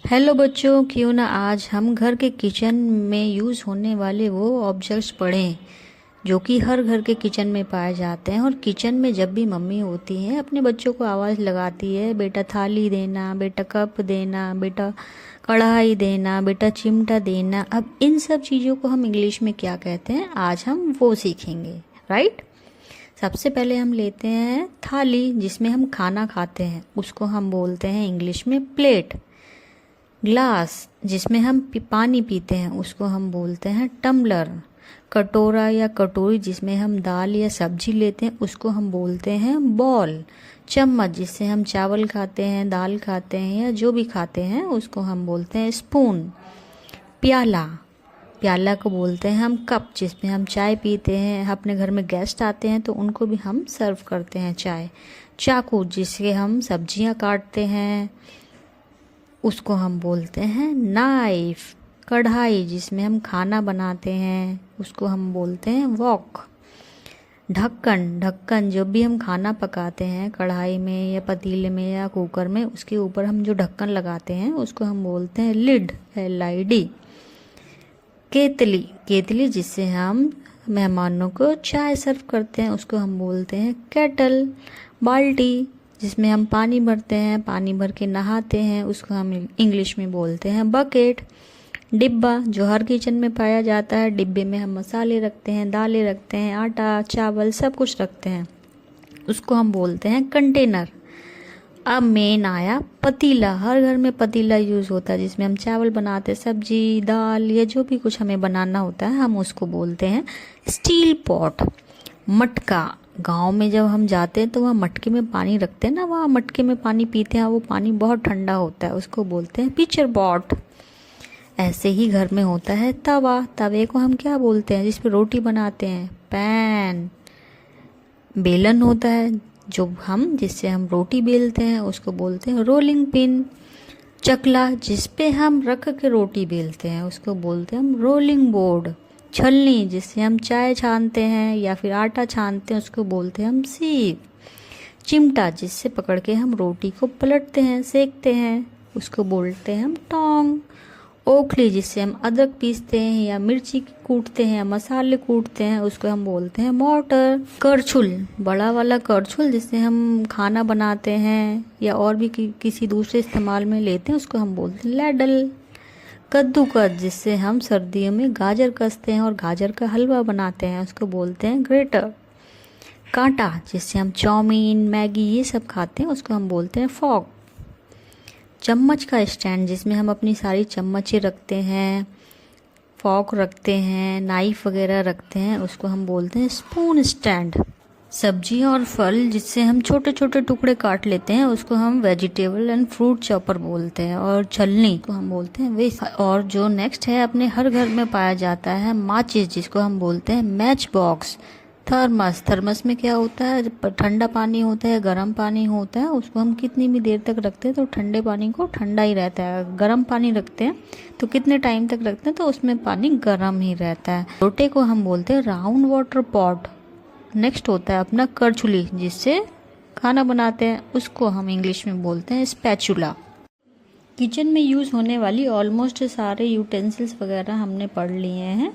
Hello बच्चों, क्यों ना आज हम घर के किचन में यूज़ होने वाले वो ऑब्जेक्ट्स पढ़ें जो कि हर घर के किचन में पाए जाते हैं। और किचन में जब भी मम्मी होती हैं अपने बच्चों को आवाज़ लगाती है, बेटा थाली देना, बेटा कप देना, बेटा कढ़ाई देना, बेटा चिमटा देना। अब इन सब चीज़ों को हम इंग्लिश में क्या कहते हैं, आज हम वो सीखेंगे। राइट। सबसे पहले हम लेते हैं थाली, जिसमें हम खाना खाते हैं, उसको हम बोलते हैं इंग्लिश में प्लेट। ग्लास, जिसमें हम पानी पीते हैं, उसको हम बोलते हैं टम्बलर। कटोरा या कटोरी, जिसमें हम दाल या सब्जी लेते हैं, उसको हम बोलते हैं बॉल। चम्मच, जिससे हम चावल खाते हैं, दाल खाते हैं या जो भी खाते हैं, उसको हम बोलते हैं स्पून। प्याला, प्याला को बोलते हैं हम कप, जिसमें हम चाय पीते हैं। अपने घर में गेस्ट आते हैं तो उनको भी हम सर्व करते हैं चाय। चाकू, जिससे हम सब्जियां काटते हैं, उसको हम बोलते हैं नाइफ। कढ़ाई, जिसमें हम खाना बनाते हैं, उसको हम बोलते हैं वॉक। ढक्कन, ढक्कन जब भी हम खाना पकाते हैं कढ़ाई में या पतीले में या कुकर में, उसके ऊपर हम जो ढक्कन लगाते हैं उसको हम बोलते हैं लिड, LID। केतली, केतली जिससे हम मेहमानों को चाय सर्व करते हैं, उसको हम बोलते हैं केटल। बाल्टी, जिसमें हम पानी भरते हैं, पानी भर के नहाते हैं, उसको हम इंग्लिश में बोलते हैं बकेट। डिब्बा, जो हर किचन में पाया जाता है, डिब्बे में हम मसाले रखते हैं, दालें रखते हैं, आटा चावल सब कुछ रखते हैं, उसको हम बोलते हैं कंटेनर। अब मेन आया पतीला। हर घर में पतीला यूज़ होता है, जिसमें हम चावल बनाते हैं, सब्जी दाल या जो भी कुछ हमें बनाना होता है, हम उसको बोलते हैं स्टील पॉट। मटका, गांव में जब हम जाते हैं तो वहाँ मटके में पानी रखते हैं ना, वहाँ मटके में पानी पीते हैं, वो पानी बहुत ठंडा होता है, उसको बोलते हैं पिचर पॉट। ऐसे ही घर में होता है तवा। तवे को हम क्या बोलते हैं, जिस पे रोटी बनाते हैं, पैन। बेलन होता है जिससे हम रोटी बेलते हैं, उसको बोलते हैं रोलिंग पिन। चकला, जिस पे हम रख के रोटी बेलते हैं, उसको बोलते हैं हम रोलिंग बोर्ड। छलनी, जिससे हम चाय छानते हैं या फिर आटा छानते हैं, उसको बोलते हैं हम सीव। चिमटा, जिससे पकड़ के हम रोटी को पलटते हैं, सेकते हैं, उसको बोलते हैं हम टोंग। ओखली, जिससे हम अदरक पीसते हैं या मिर्ची कूटते हैं या मसाले कूटते हैं, उसको हम बोलते हैं मोर्टर। करछुल, बड़ा वाला करछुल, जिससे हम खाना बनाते हैं या और भी किसी दूसरे इस्तेमाल में लेते हैं, उसको हम बोलते हैं लैडल। कद्दूकस, जिससे हम सर्दियों में गाजर कसते हैं और गाजर का हलवा बनाते हैं, उसको बोलते हैं ग्रेटर। कांटा, जिससे हम चाउमीन मैगी ये सब खाते हैं, उसको हम बोलते हैं फॉक। चम्मच का स्टैंड, जिसमें हम अपनी सारी चम्मचें रखते हैं, फॉक रखते हैं, नाइफ वगैरह रखते हैं, उसको हम बोलते हैं स्पून स्टैंड। सब्जियां और फल, जिससे हम छोटे छोटे टुकड़े काट लेते हैं, उसको हम वेजिटेबल एंड फ्रूट चॉपर बोलते हैं। और छलनी को हम बोलते हैं वेस्ट। और जो नेक्स्ट है, अपने हर घर में पाया जाता है माचिस, जिसको हम बोलते हैं मैच बॉक्स। थर्मस, थर्मस में क्या होता है, ठंडा पानी होता है, गर्म पानी होता है, उसको हम कितनी भी देर तक रखते हैं तो ठंडे पानी को ठंडा ही रहता है। गर्म पानी रखते हैं तो कितने टाइम तक रखते हैं तो उसमें पानी गर्म ही रहता है। लोटे को हम बोलते हैं राउंड वाटर पॉट। नेक्स्ट होता है अपना करछुली, जिससे खाना बनाते हैं, उसको हम इंग्लिश में बोलते हैं स्पैचुला। किचन में यूज़ होने वाली ऑलमोस्ट सारे यूटेंसिल्स वगैरह हमने पढ़ लिए हैं।